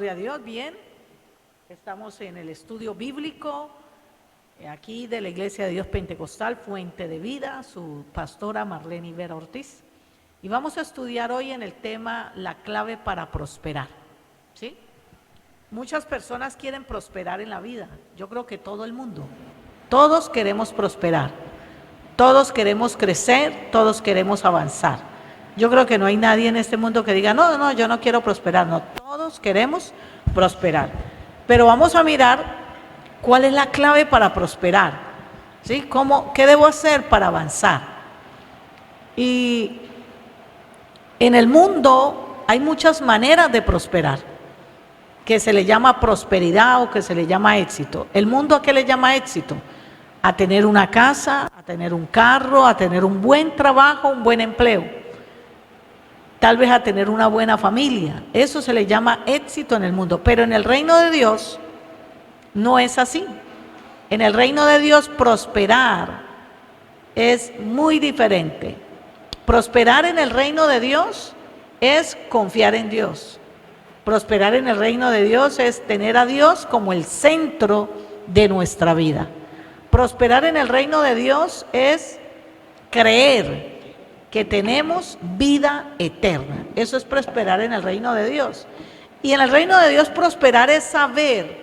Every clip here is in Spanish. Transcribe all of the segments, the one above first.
Gloria a Dios, bien. Estamos en el estudio bíblico aquí de la Iglesia de Dios Pentecostal, Fuente de Vida, su pastora Marlene Vera Ortiz. Y vamos a estudiar hoy en el tema la clave para prosperar, ¿sí? Muchas personas quieren prosperar en la vida. Yo creo que todo el mundo. Todos queremos prosperar. Todos queremos crecer, todos queremos avanzar. Yo creo que no hay nadie en este mundo que diga, no, yo no quiero prosperar. No, todos queremos prosperar. Pero vamos a mirar cuál es la clave para prosperar, ¿sí? ¿Qué debo hacer para avanzar? Y en el mundo hay muchas maneras de prosperar, que se le llama prosperidad o que se le llama éxito. ¿El mundo a qué le llama éxito? A tener una casa, a tener un carro, a tener un buen trabajo, un buen empleo. Tal vez a tener una buena familia. Eso se le llama éxito en el mundo. Pero en el reino de Dios no es así. En el reino de Dios prosperar es muy diferente. Prosperar en el reino de Dios es confiar en Dios. Prosperar en el reino de Dios es tener a Dios como el centro de nuestra vida. Prosperar en el reino de Dios es creer que tenemos vida eterna. Eso es prosperar en el reino de Dios. Y en el reino de Dios prosperar es saber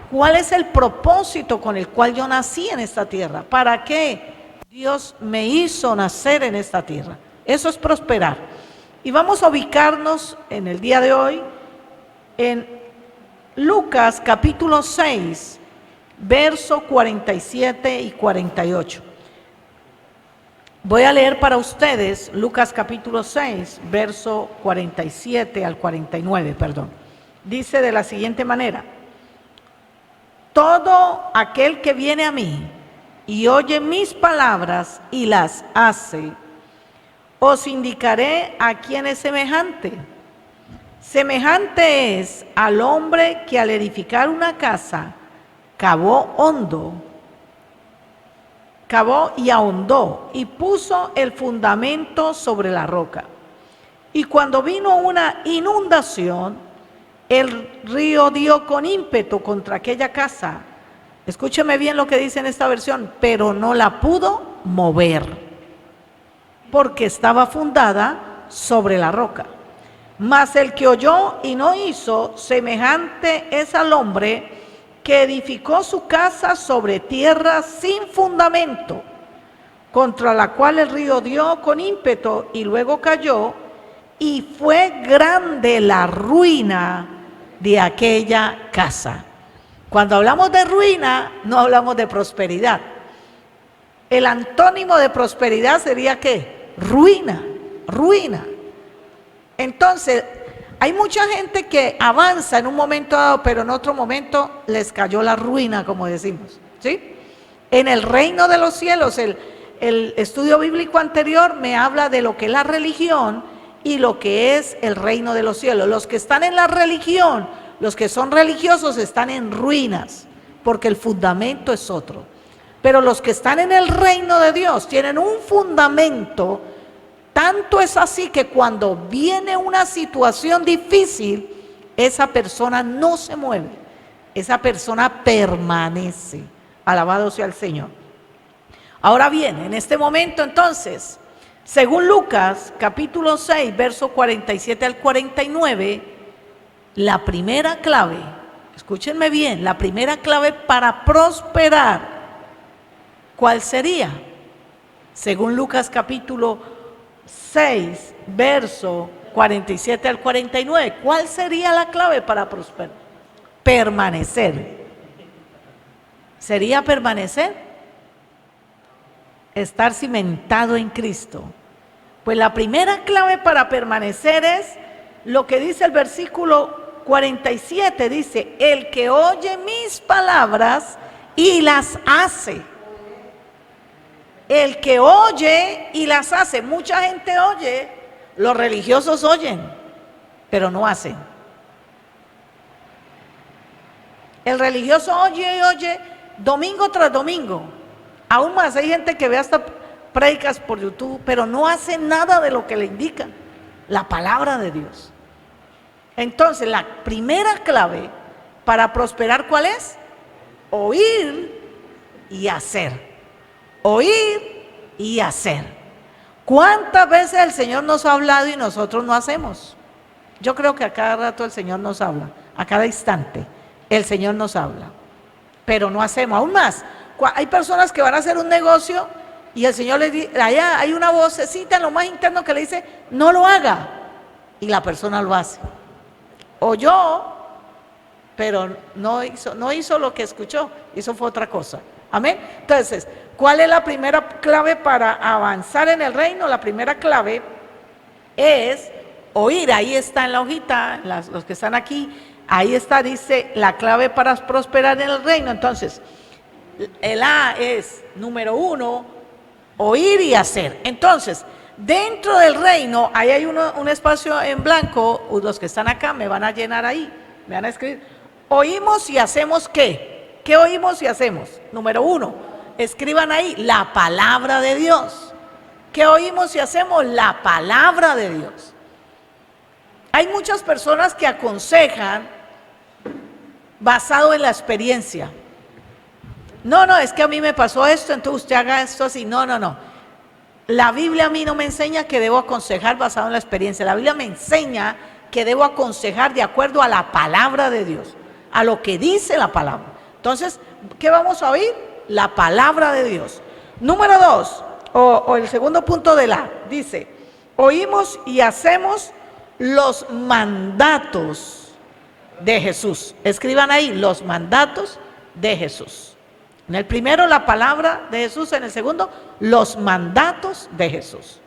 cuál es el propósito con el cual yo nací en esta tierra. ¿Para qué Dios me hizo nacer en esta tierra? Eso es prosperar. Y vamos a ubicarnos en el día de hoy en Lucas capítulo 6, verso 47 y 48. Voy a leer para ustedes Lucas capítulo 6, verso 47 al 49, perdón. Dice de la siguiente manera: todo aquel que viene a mí y oye mis palabras y las hace, os indicaré a quién es semejante. Semejante es al hombre que al edificar una casa cavó y ahondó y puso el fundamento sobre la roca. Y cuando vino una inundación, el río dio con ímpetu contra aquella casa. Escúcheme bien lo que dice en esta versión, pero no la pudo mover, porque estaba fundada sobre la roca. Mas el que oyó y no hizo, semejante es al hombre que edificó su casa sobre tierra sin fundamento, contra la cual el río dio con ímpetu y luego cayó, y fue grande la ruina de aquella casa. Cuando hablamos de ruina, no hablamos de prosperidad. El antónimo de prosperidad sería ¿qué? Ruina. Entonces, hay mucha gente que avanza en un momento dado, pero en otro momento les cayó la ruina, como decimos, ¿sí? En el reino de los cielos, el estudio bíblico anterior me habla de lo que es la religión y lo que es el reino de los cielos. Los que están en la religión, los que son religiosos están en ruinas, porque el fundamento es otro. Pero los que están en el reino de Dios tienen un fundamento. Tanto es así que cuando viene una situación difícil, esa persona no se mueve, esa persona permanece. Alabado sea el Señor. Ahora bien, en este momento entonces, según Lucas capítulo 6, verso 47 al 49, la primera clave, escúchenme bien, la primera clave para prosperar, ¿cuál sería? Según Lucas capítulo 6, verso 47 al 49. ¿Cuál sería la clave para prosperar? Permanecer. ¿Sería permanecer? Estar cimentado en Cristo. Pues la primera clave para permanecer es lo que dice el versículo 47. Dice, el que oye mis palabras y las hace. El que oye y las hace. Mucha gente oye, los religiosos oyen, pero no hacen. El religioso oye y oye domingo tras domingo. Aún más, hay gente que ve hasta prédicas por YouTube, pero no hace nada de lo que le indica la palabra de Dios. Entonces, la primera clave para prosperar, ¿cuál es? Oír y hacer. Oír y hacer. ¿Cuántas veces el Señor nos ha hablado y nosotros no hacemos? Yo creo que a cada rato el Señor nos habla, a cada instante el Señor nos habla, pero no hacemos. Aún más, hay personas que van a hacer un negocio y el Señor les dice, allá hay una vocecita en lo más interno que le dice, no lo haga, y la persona lo hace. Oyó, pero no hizo lo que escuchó, hizo fue otra cosa. Amén. Entonces, ¿cuál es la primera clave para avanzar en el reino? La primera clave es oír. Ahí está en la hojita, los que están aquí, ahí está, dice la clave para prosperar en el reino. Entonces, el A es, número 1, oír y hacer. Entonces, dentro del reino, ahí hay un espacio en blanco, los que están acá me van a llenar ahí, me van a escribir, oímos y hacemos ¿qué? ¿Qué oímos y hacemos? Número 1, escriban ahí, la palabra de Dios. ¿Qué oímos y hacemos? La palabra de Dios. Hay muchas personas que aconsejan basado en la experiencia. No, es que a mí me pasó esto, entonces usted haga esto así. No. La Biblia a mí no me enseña que debo aconsejar basado en la experiencia. La Biblia me enseña que debo aconsejar de acuerdo a la palabra de Dios, a lo que dice la palabra. Entonces, ¿qué vamos a oír? La palabra de Dios. Número 2, o el segundo punto de la, dice, oímos y hacemos los mandatos de Jesús. Escriban ahí, los mandatos de Jesús. En el primero, la palabra de Jesús. En el segundo, los mandatos de Jesús.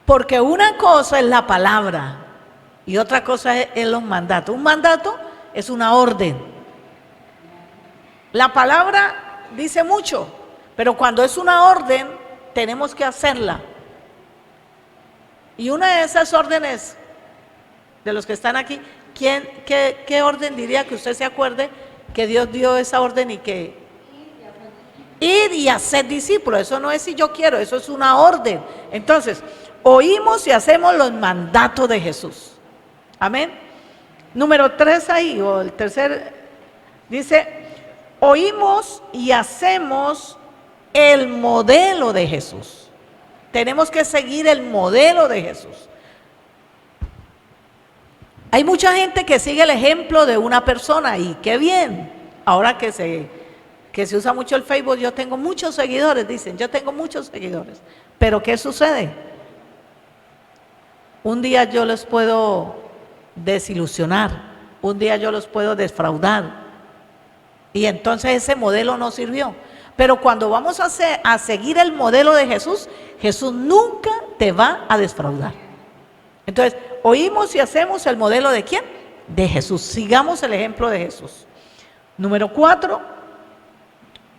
Porque una cosa es la palabra y otra cosa es los mandatos. Un mandato es una orden. La palabra dice mucho, pero cuando es una orden, tenemos que hacerla. Y una de esas órdenes, de los que están aquí, ¿qué orden diría que usted se acuerde que Dios dio esa orden y que ir y hacer discípulos? Eso no es si yo quiero, eso es una orden. Entonces, oímos y hacemos los mandatos de Jesús. Amén. Número 3 ahí, o el tercer, dice, oímos y hacemos el modelo de Jesús. Tenemos que seguir el modelo de Jesús. Hay mucha gente que sigue el ejemplo de una persona y qué bien. Ahora que se usa mucho el Facebook, yo tengo muchos seguidores, dicen, yo tengo muchos seguidores. Pero ¿qué sucede? Un día yo les puedo desilusionar, un día yo los puedo defraudar. Y entonces ese modelo no sirvió. Pero cuando vamos a seguir el modelo de Jesús, Jesús nunca te va a defraudar. Entonces, oímos y hacemos el modelo ¿de quién? De Jesús. Sigamos el ejemplo de Jesús. Número 4,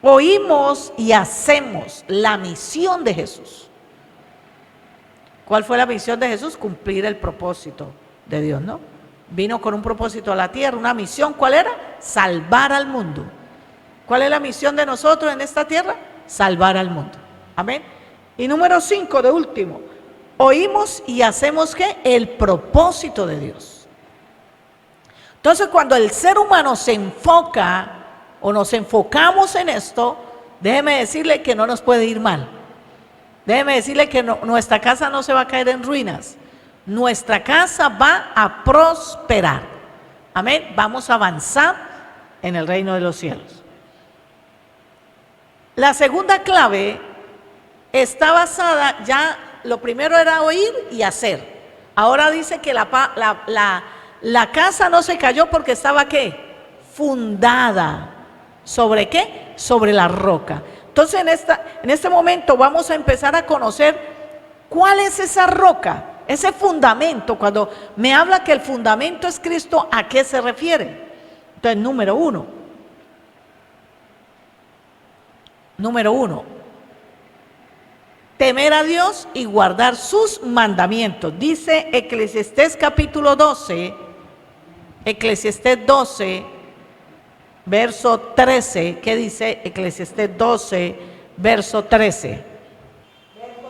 oímos y hacemos la misión de Jesús. ¿Cuál fue la misión de Jesús? Cumplir el propósito de Dios, ¿no? Vino con un propósito a la tierra, una misión. ¿Cuál era? Salvar al mundo. ¿Cuál es la misión de nosotros en esta tierra? Salvar al mundo. Amén. Y número 5, de último, oímos y hacemos ¿qué? El propósito de Dios. Entonces, cuando el ser humano se enfoca o nos enfocamos en esto, déjeme decirle que no nos puede ir mal. Déjeme decirle que nuestra casa no se va a caer en ruinas. Nuestra casa va a prosperar. Amén. Vamos a avanzar en el reino de los cielos. La segunda clave está basada, ya lo primero era oír y hacer. Ahora dice que la casa no se cayó porque estaba ¿qué? Fundada. ¿Sobre qué? Sobre la roca. Entonces en este momento vamos a empezar a conocer cuál es esa roca, ese fundamento. Cuando me habla que el fundamento es Cristo, ¿a qué se refiere? Entonces, número uno, temer a Dios y guardar sus mandamientos. Dice Eclesiastés capítulo 12, Eclesiastés 12, verso 13. ¿Qué dice Eclesiastés 12, verso 13?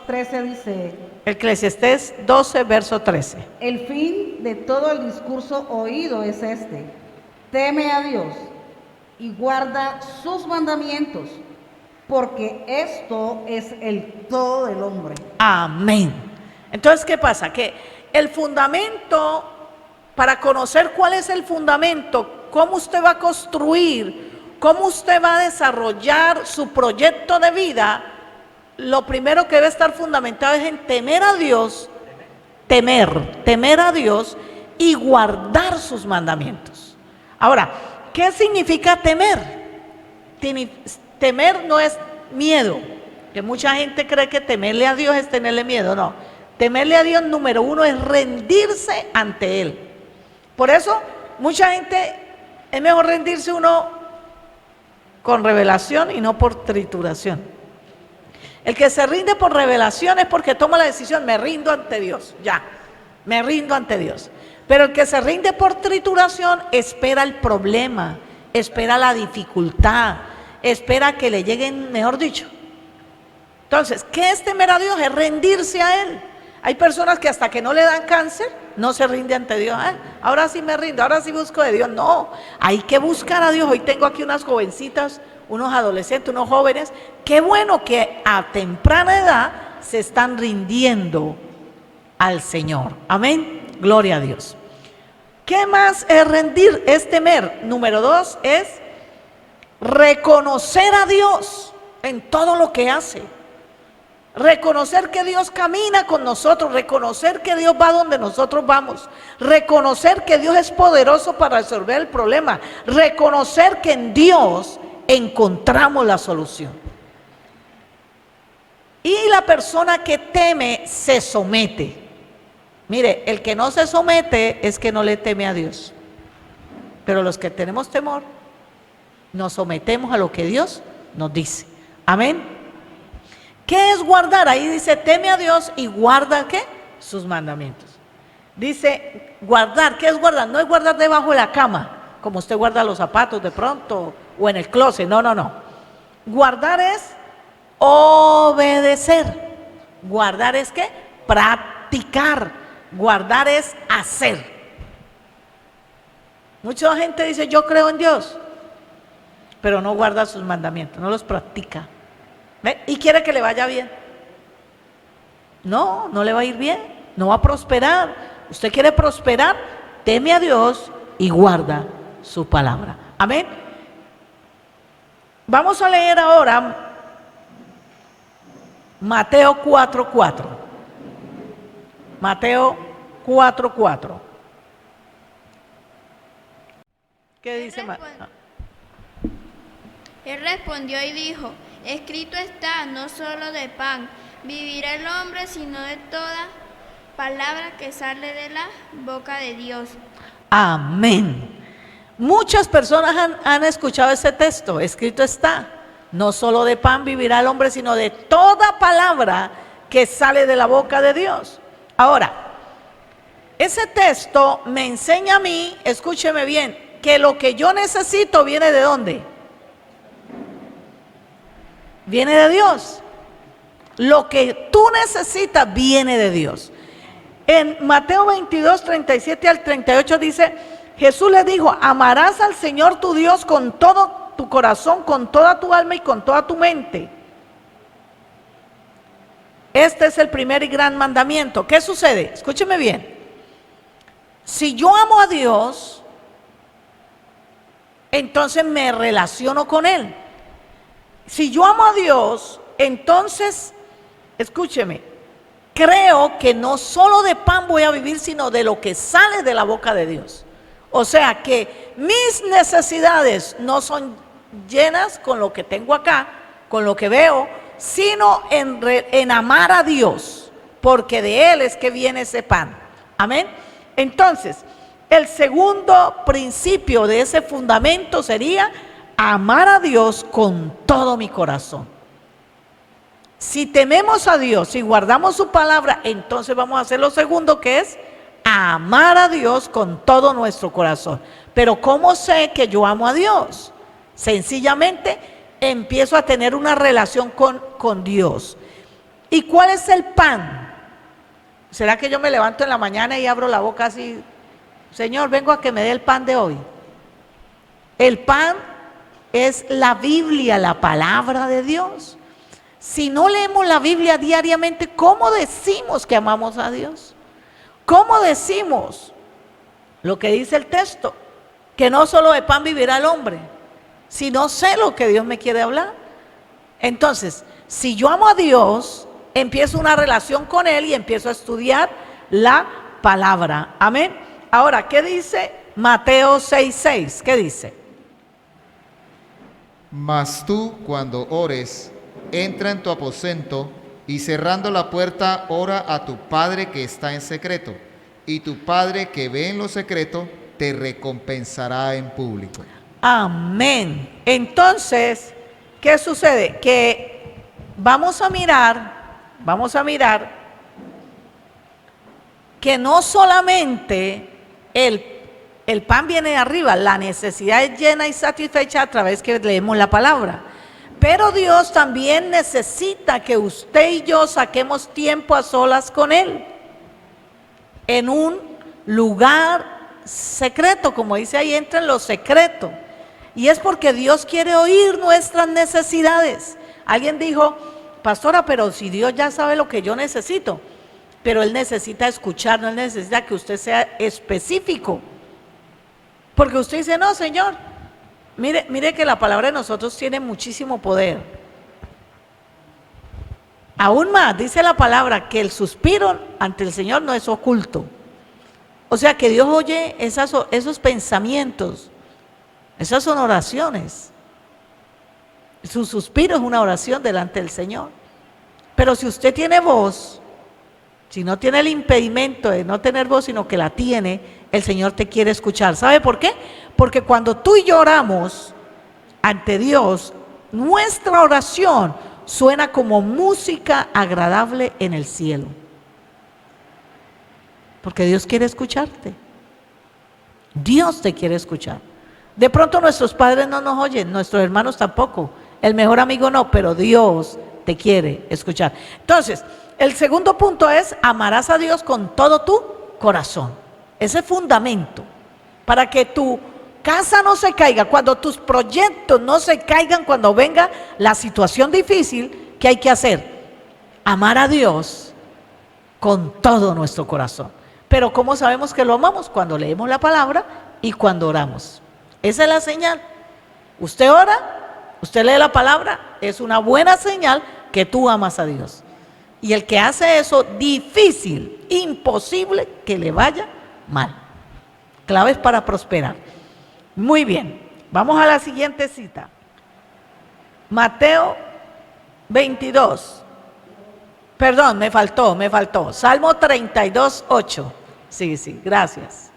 13 dice: Eclesiastés 12, verso 13. el fin de todo el discurso oído es este: teme a Dios y guarda sus mandamientos, porque esto es el todo del hombre. Amén. Entonces, ¿qué pasa? Que el fundamento, para conocer cuál es el fundamento, cómo usted va a construir, cómo usted va a desarrollar su proyecto de vida, lo primero que debe estar fundamentado es en temer a Dios, temer a Dios y guardar sus mandamientos. Ahora, ¿qué significa temer? Temer no es miedo, que mucha gente cree que temerle a Dios es tenerle miedo. No, temerle a Dios, número uno, es rendirse ante Él. Por eso, mucha gente, es mejor rendirse uno con revelación y no por trituración. El que se rinde por revelación es porque toma la decisión: me rindo ante Dios, ya, me rindo ante Dios. Pero el que se rinde por trituración espera el problema, espera la dificultad, espera que le lleguen, mejor dicho. Entonces, ¿qué es temer a Dios? Es rendirse a Él. Hay personas que hasta que no le dan cáncer, no se rinde ante Dios. Ahora sí me rindo, ahora sí busco de Dios. No, hay que buscar a Dios. Hoy tengo aquí unas jovencitas, unos adolescentes, unos jóvenes. Qué bueno que a temprana edad se están rindiendo al Señor. Amén, gloria a Dios. ¿Qué más es rendir? Es temer. Número dos es reconocer a Dios en todo lo que hace. Reconocer que Dios camina con nosotros, reconocer que Dios va donde nosotros vamos, reconocer que Dios es poderoso para resolver el problema, reconocer que en Dios encontramos la solución. Y la persona que teme se somete. Mire, el que no se somete es que no le teme a Dios. Pero los que tenemos temor, nos sometemos a lo que Dios nos dice. Amén. ¿Qué es guardar? Ahí dice: teme a Dios y guarda, ¿qué? Sus mandamientos. Dice guardar. ¿Qué es guardar? No es guardar debajo de la cama, como usted guarda los zapatos de pronto, o en el closet. No, no, no. Guardar es obedecer. Guardar es ¿qué? Practicar. Guardar es hacer. Mucha gente dice: yo creo en Dios, pero no guarda sus mandamientos, no los practica. ¿Ve? Y quiere que le vaya bien. No, no le va a ir bien, no va a prosperar. Usted quiere prosperar, teme a Dios y guarda su palabra. Amén. Vamos a leer ahora Mateo 4:4. Mateo 4:4. ¿Qué dice Mateo? Él respondió y dijo: escrito está, no solo de pan vivirá el hombre, sino de toda palabra que sale de la boca de Dios. Amén. Muchas personas han escuchado ese texto. Escrito está, no solo de pan vivirá el hombre, sino de toda palabra que sale de la boca de Dios. Ahora, ese texto me enseña a mí, escúcheme bien, que lo que yo necesito viene ¿de dónde? Viene de Dios. Lo que tú necesitas viene de Dios. En Mateo 22, 37 al 38 dice: Jesús le dijo: amarás al Señor tu Dios con todo tu corazón, con toda tu alma y con toda tu mente. Este es el primer y gran mandamiento. ¿Qué sucede? Escúcheme bien. Si yo amo a Dios, entonces me relaciono con Él. Si yo amo a Dios, entonces, escúcheme, creo que no solo de pan voy a vivir, sino de lo que sale de la boca de Dios. O sea que mis necesidades no son llenas con lo que tengo acá, con lo que veo, sino en amar a Dios, porque de Él es que viene ese pan. Amén. Entonces, el segundo principio de ese fundamento sería amar a Dios con todo mi corazón. Si tememos a Dios, si guardamos su palabra, entonces vamos a hacer lo segundo, que es amar a Dios con todo nuestro corazón. Pero ¿cómo sé que yo amo a Dios? Sencillamente empiezo a tener una relación con Dios. ¿Y cuál es el pan? ¿Será que yo me levanto en la mañana y abro la boca así? Señor, vengo a que me dé el pan de hoy. El pan es la Biblia, la palabra de Dios. Si no leemos la Biblia diariamente, ¿cómo decimos que amamos a Dios? ¿Cómo decimos lo que dice el texto? Que no solo de pan vivirá el hombre, sino sé lo que Dios me quiere hablar. Entonces, si yo amo a Dios, empiezo una relación con Él y empiezo a estudiar la palabra. Amén. Ahora, ¿qué dice Mateo 6:6? ¿Qué dice? Mas tú, cuando ores, entra en tu aposento y cerrando la puerta, ora a tu Padre que está en secreto, y tu Padre que ve en lo secreto te recompensará en público. Amén. Entonces, ¿qué sucede? Que vamos a mirar que no solamente el pan viene de arriba, la necesidad es llena y satisfecha a través que leemos la palabra. Pero Dios también necesita que usted y yo saquemos tiempo a solas con Él, en un lugar secreto, como dice ahí, entra en lo secreto. Y es porque Dios quiere oír nuestras necesidades. Alguien dijo, pastora, pero si Dios ya sabe lo que yo necesito, pero Él necesita escuchar, no Él necesita que usted sea específico. Porque usted dice, no, Señor, mire que la palabra de nosotros tiene muchísimo poder. Aún más, dice la palabra que el suspiro ante el Señor no es oculto. O sea que Dios oye esos pensamientos, esas son oraciones. Su suspiro es una oración delante del Señor. Pero si usted tiene voz, si no tiene el impedimento de no tener voz, sino que la tiene, el Señor te quiere escuchar. ¿Sabe por qué? Porque cuando tú y yo oramos ante Dios, nuestra oración suena como música agradable en el cielo. Porque Dios quiere escucharte. Dios te quiere escuchar. De pronto nuestros padres no nos oyen, nuestros hermanos tampoco, el mejor amigo no, pero Dios te quiere escuchar. Entonces, el segundo punto es, amarás a Dios con todo tu corazón. Ese fundamento, para que tu casa no se caiga, cuando tus proyectos no se caigan, cuando venga la situación difícil, ¿qué hay que hacer? Amar a Dios con todo nuestro corazón. Pero ¿cómo sabemos que lo amamos? Cuando leemos la palabra y cuando oramos. Esa es la señal. Usted ora, usted lee la palabra, es una buena señal que tú amas a Dios. Y el que hace eso, difícil, imposible que le vaya mal. Claves para prosperar. Muy bien, vamos a la siguiente cita. Mateo 22. Perdón, me faltó. Salmo 32:8. Sí, gracias.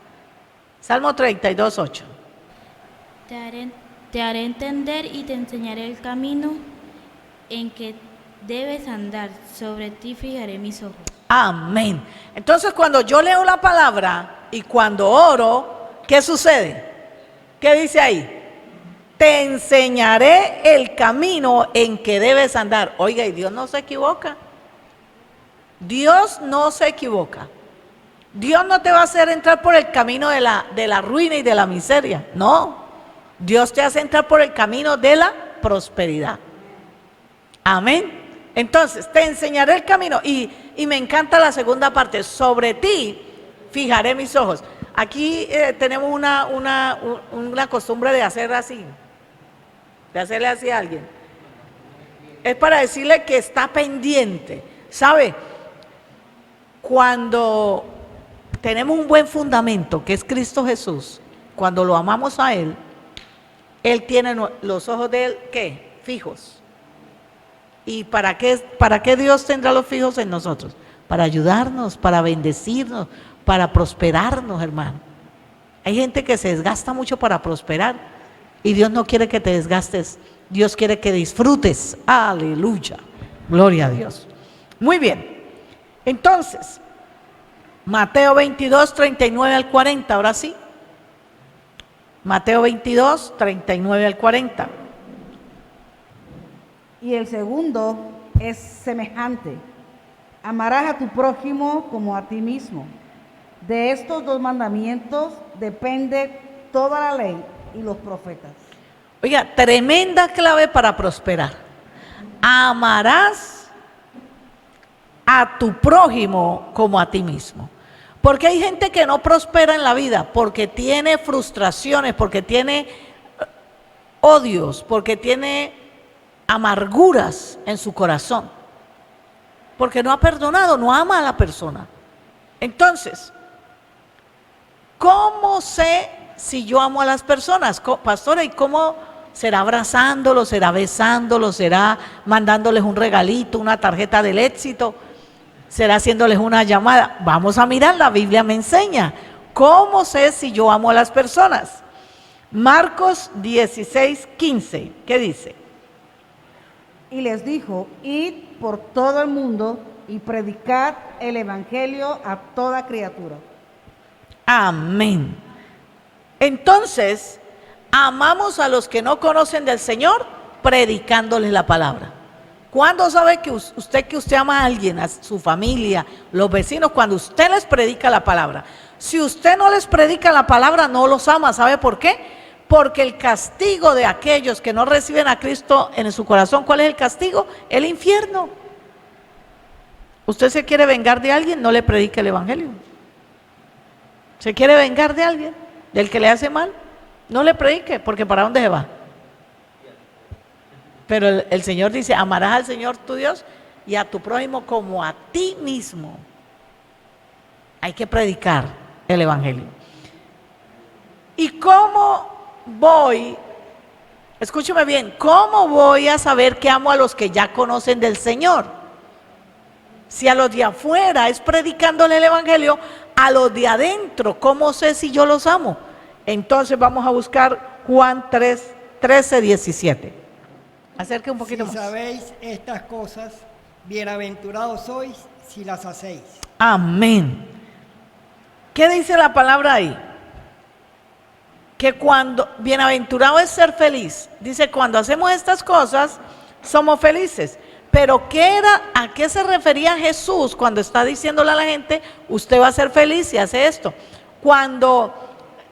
Salmo 32:8. Te haré entender y te enseñaré el camino en que debes andar. Sobre ti fijaré mis ojos. Amén. Entonces, cuando yo leo la palabra y cuando oro, ¿qué sucede? ¿Qué dice ahí? Te enseñaré el camino en que debes andar. Oiga, y Dios no se equivoca. Dios no se equivoca. Dios no te va a hacer entrar por el camino de la ruina y de la miseria. No. Dios te hace entrar por el camino de la prosperidad. Amén. Entonces, te enseñaré el camino. Y me encanta la segunda parte. Sobre ti fijaré mis ojos. Aquí tenemos una costumbre de hacer así. De hacerle así a alguien. Es para decirle que está pendiente. ¿Sabe? Cuando tenemos un buen fundamento, que es Cristo Jesús, cuando lo amamos a Él, Él tiene los ojos de Él, ¿qué? Fijos. ¿Y para qué Dios tendrá los fijos en nosotros? Para ayudarnos, para bendecirnos, para prosperarnos, hermano. Hay gente que se desgasta mucho para prosperar y Dios no quiere que te desgastes. Dios quiere que disfrutes. Aleluya. Gloria a Dios. Muy bien. Entonces, Mateo 22, 39 al 40, ahora sí. Mateo 22, 39 al 40. Y el segundo es semejante. Amarás a tu prójimo como a ti mismo. De estos dos mandamientos depende toda la ley y los profetas. Oiga, tremenda clave para prosperar. Amarás a tu prójimo como a ti mismo. Porque hay gente que no prospera en la vida porque tiene frustraciones, porque tiene odios, porque tiene amarguras en su corazón, porque no ha perdonado, no ama a la persona. Entonces, ¿cómo sé si yo amo a las personas? Pastora, ¿y cómo será abrazándolos, será besándolos, será mandándoles un regalito, una tarjeta del éxito, será haciéndoles una llamada? Vamos a mirar, la Biblia me enseña. ¿Cómo sé si yo amo a las personas? Marcos 16:15, ¿qué dice? Y les dijo, id por todo el mundo y predicad el evangelio a toda criatura. Amén. Entonces, amamos a los que no conocen del Señor predicándoles la palabra. ¿Cuándo sabe que usted ama a alguien, a su familia, los vecinos? Cuando usted les predica la palabra. Si usted no les predica la palabra, no los ama. ¿Sabe por qué? Porque el castigo de aquellos que no reciben a Cristo en su corazón, ¿cuál es el castigo? El infierno. ¿Usted se quiere vengar de alguien? No le predique el evangelio. ¿Se quiere vengar de alguien? ¿Del que le hace mal? No le predique, porque ¿para dónde se va? Pero el Señor dice, amarás al Señor tu Dios y a tu prójimo como a ti mismo. Hay que predicar el evangelio. ¿Y cómo voy? Escúcheme bien, ¿cómo voy a saber que amo a los que ya conocen del Señor? Si a los de afuera es predicándole el evangelio, a los de adentro, ¿cómo sé si yo los amo? Entonces vamos a buscar Juan 13:17. Acerque un poquito Si más. sabéis estas cosas, bienaventurados sois si las hacéis. Amén. ¿Qué dice la palabra ahí? Que cuando, bienaventurado es ser feliz. Dice, cuando hacemos estas cosas, somos felices. Pero ¿a qué se refería Jesús cuando está diciéndole a la gente, usted va a ser feliz si hace esto? Cuando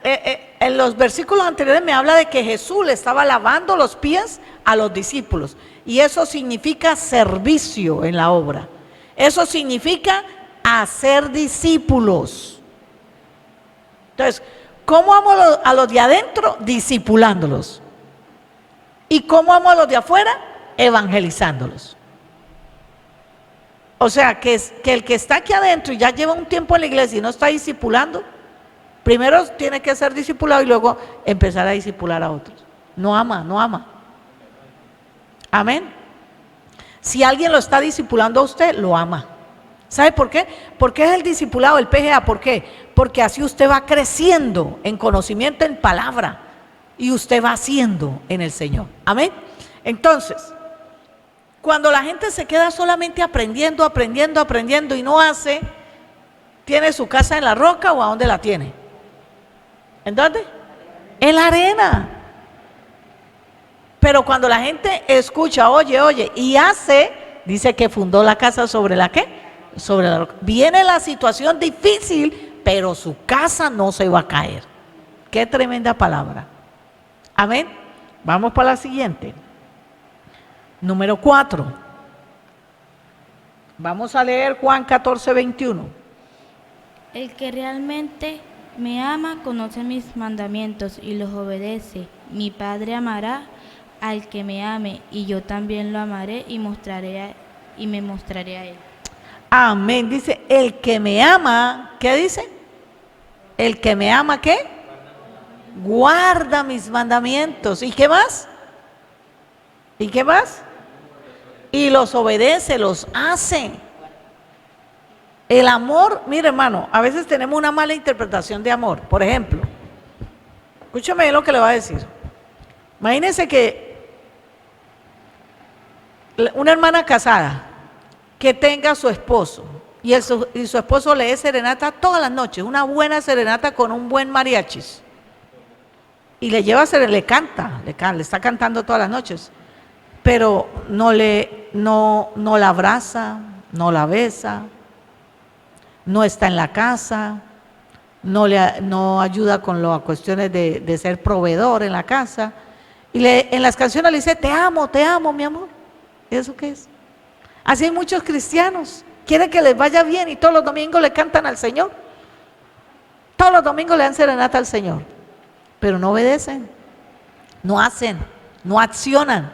en los versículos anteriores me habla de que Jesús le estaba lavando los pies a los discípulos. Y eso significa servicio en la obra. Eso significa hacer discípulos. Entonces, ¿cómo amo a los de adentro? Discipulándolos. ¿Y cómo amo a los de afuera? Evangelizándolos. O sea, que el que está aquí adentro y ya lleva un tiempo en la iglesia y no está discipulando, primero tiene que ser discipulado y luego empezar a discipular a otros. No ama. Amén. Si alguien lo está discipulando a usted, lo ama. ¿Sabe por qué? Porque es el discipulado, el PGA. ¿Por qué? Porque así usted va creciendo en conocimiento, en palabra, y usted va haciendo en el Señor. Amén. Entonces, cuando la gente se queda solamente aprendiendo y no hace, ¿tiene su casa en la roca o a dónde la tiene? ¿En dónde? En la arena. Pero cuando la gente escucha, oye y hace, dice que fundó la casa sobre la ¿qué? Sobre la roca. Viene la situación difícil, pero su casa no se va a caer. Qué tremenda palabra. Amén. Vamos para la siguiente. Número 4. Vamos a leer Juan 14:21. El que realmente me ama conoce mis mandamientos y los obedece. Mi Padre amará al que me ame, y yo también lo amaré y me mostraré a él. Amén. Dice, el que me ama, ¿qué dice? El que me ama, ¿qué? Guarda mis mandamientos. ¿Y qué más? ¿Y qué más? Y los obedece, los hace. El amor, mire hermano, a veces tenemos una mala interpretación de amor. Por ejemplo, escúchame bien lo que le voy a decir. Imagínense que una hermana casada que tenga a su esposo y su esposo le dé serenata todas las noches, una buena serenata con un buen mariachis. Y le lleva le canta, le está cantando todas las noches. Pero no la abraza, no la besa, no está en la casa, no ayuda con las cuestiones de ser proveedor en la casa. Y en las canciones le dice, te amo, mi amor. ¿Y eso qué es? Así hay muchos cristianos, quieren que les vaya bien y todos los domingos le cantan al Señor. Todos los domingos le dan serenata al Señor, pero no obedecen, no hacen, no accionan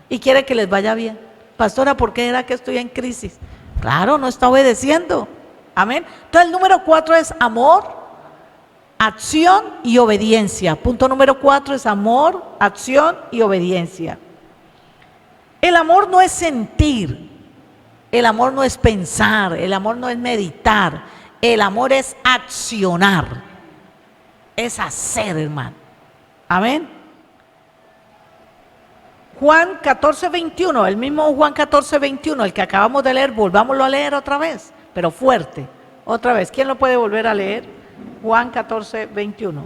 y quieren que les vaya bien. Pastora, ¿por qué era que estoy en crisis? Claro, no está obedeciendo. Amén. Entonces el número 4 es amor, acción y obediencia. Punto número 4 es amor, acción y obediencia. El amor no es sentir, el amor no es pensar, el amor no es meditar, el amor es accionar, es hacer, hermano. Amén. Juan 14:21, el mismo Juan 14:21, el que acabamos de leer, volvámoslo a leer otra vez, pero fuerte, otra vez. ¿Quién lo puede volver a leer? Juan 14:21.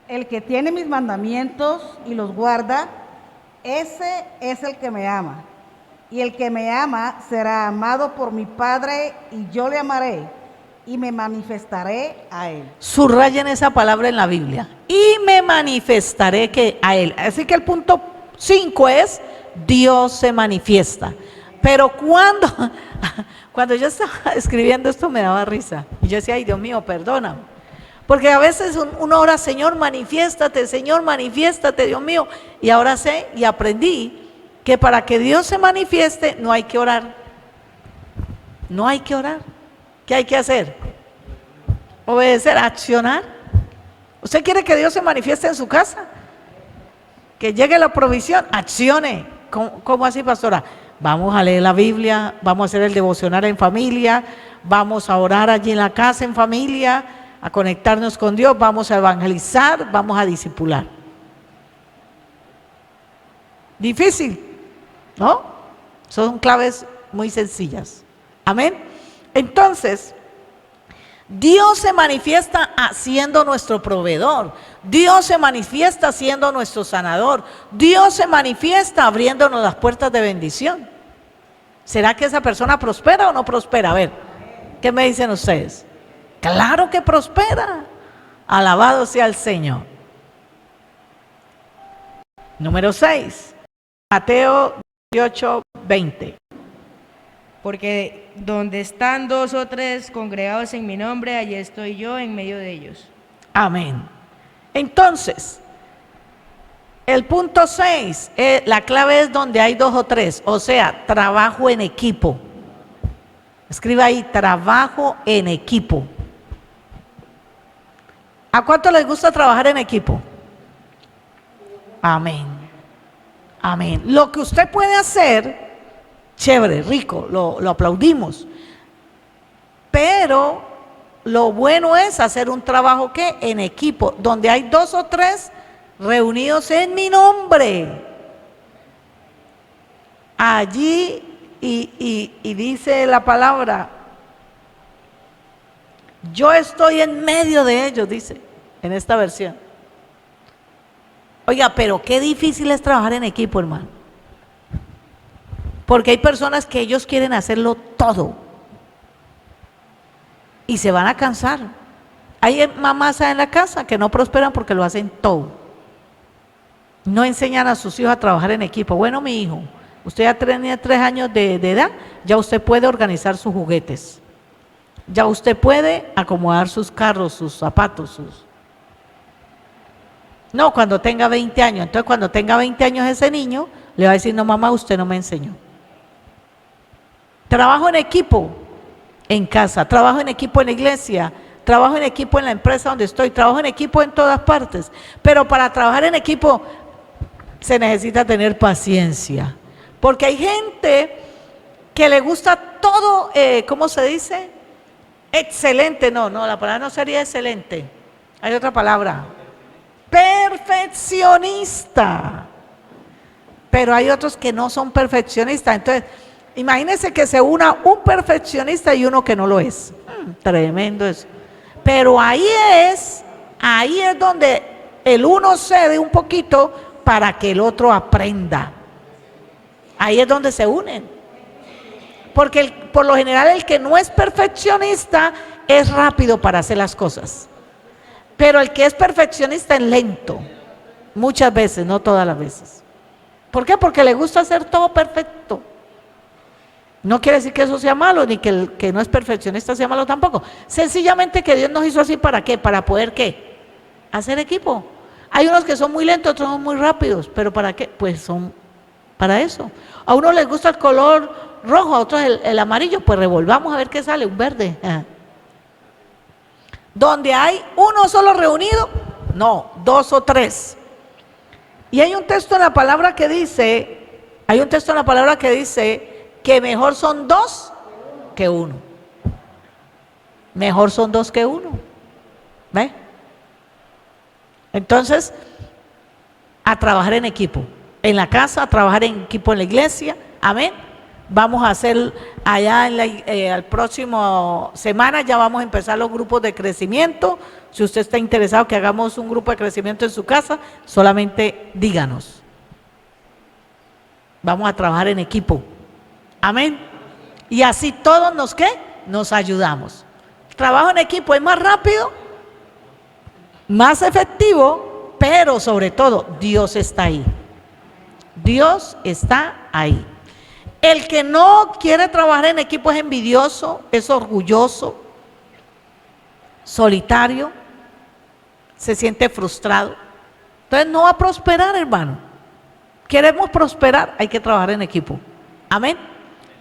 El que tiene mis mandamientos y los guarda, ese es el que me ama. Y el que me ama será amado por mi Padre, y yo le amaré y me manifestaré a él. Subrayen esa palabra en la Biblia. Y me manifestaré a él. Así que el punto 5 es, Dios se manifiesta. Pero cuando yo estaba escribiendo esto me daba risa. Y yo decía, ay Dios mío, perdóname. Porque a veces uno ora, Señor, manifiéstate, Dios mío. Y ahora sé y aprendí que para que Dios se manifieste no hay que orar. No hay que orar. ¿Qué hay que hacer? Obedecer, accionar. ¿Usted quiere que Dios se manifieste en su casa? Que llegue la provisión, accione. ¿Cómo así, pastora? Vamos a leer la Biblia, vamos a hacer el devocional en familia, vamos a orar allí en la casa en familia, a conectarnos con Dios, vamos a evangelizar, vamos a discipular. Difícil, ¿no? Son claves muy sencillas. Amén. Entonces, Dios se manifiesta siendo nuestro proveedor. Dios se manifiesta siendo nuestro sanador. Dios se manifiesta abriéndonos las puertas de bendición. ¿Será que esa persona prospera o no prospera? A ver, ¿qué me dicen ustedes? Claro que prospera. Alabado sea el Señor. Número 6. Mateo 18:20. Porque donde están 2 o 3 congregados en mi nombre, allí estoy yo en medio de ellos. Amén. Entonces, el punto 6, la clave es donde hay 2 o 3, o sea, trabajo en equipo. Escriba ahí, trabajo en equipo. ¿A cuánto les gusta trabajar en equipo? Amén. Amén. Lo que usted puede hacer, chévere, rico, lo aplaudimos. Pero lo bueno es hacer un trabajo ¿qué? En equipo, donde hay 2 o 3 reunidos en mi nombre. Allí, y dice la palabra, yo estoy en medio de ellos, dice, en esta versión. Oiga, pero qué difícil es trabajar en equipo, hermano. Porque hay personas que ellos quieren hacerlo todo y se van a cansar. Hay mamás en la casa que no prosperan porque lo hacen todo. No enseñan a sus hijos a trabajar en equipo. Bueno, mi hijo, usted ya tiene 3 años de edad, ya usted puede organizar sus juguetes. Ya usted puede acomodar sus carros, sus zapatos, No, cuando tenga 20 años. Entonces, cuando tenga 20 años ese niño, le va a decir, no, mamá, usted no me enseñó. Trabajo en equipo en casa, trabajo en equipo en la iglesia, trabajo en equipo en la empresa donde estoy, trabajo en equipo en todas partes. Pero para trabajar en equipo se necesita tener paciencia. Porque hay gente que le gusta todo, ¿cómo se dice? Excelente. No, la palabra no sería excelente. Hay otra palabra. Perfeccionista. Pero hay otros que no son perfeccionistas. Entonces, imagínense que se una un perfeccionista y uno que no lo es. Tremendo eso. Pero ahí es donde el uno cede un poquito para que el otro aprenda. Ahí es donde se unen. Porque por lo general el que no es perfeccionista es rápido para hacer las cosas. Pero el que es perfeccionista es lento. Muchas veces, no todas las veces. ¿Por qué? Porque le gusta hacer todo perfecto. No quiere decir que eso sea malo, ni que el que no es perfeccionista sea malo tampoco. Sencillamente que Dios nos hizo así, ¿para qué? Para poder, ¿qué? Hacer equipo. Hay unos que son muy lentos, otros son muy rápidos, pero ¿para qué? Pues son para eso. A uno les gusta el color rojo, a otros el amarillo, pues revolvamos a ver qué sale, un verde. Donde hay uno solo reunido, no, 2 o 3. Y hay un texto en la palabra que dice, que mejor son 2 que 1. Mejor son 2 que 1. ¿Ve? Entonces, a trabajar en equipo. En la casa, a trabajar en equipo en la iglesia. Amén. Vamos a hacer allá el próximo semana, ya vamos a empezar los grupos de crecimiento. Si usted está interesado que hagamos un grupo de crecimiento en su casa, solamente díganos. Vamos a trabajar en equipo. Amén. Y así todos nos ayudamos. El trabajo en equipo es más rápido, más efectivo, pero sobre todo Dios está ahí. Dios está ahí. El que no quiere trabajar en equipo es envidioso, es orgulloso, solitario, se siente frustrado. Entonces no va a prosperar, hermano. Queremos prosperar, hay que trabajar en equipo. Amén.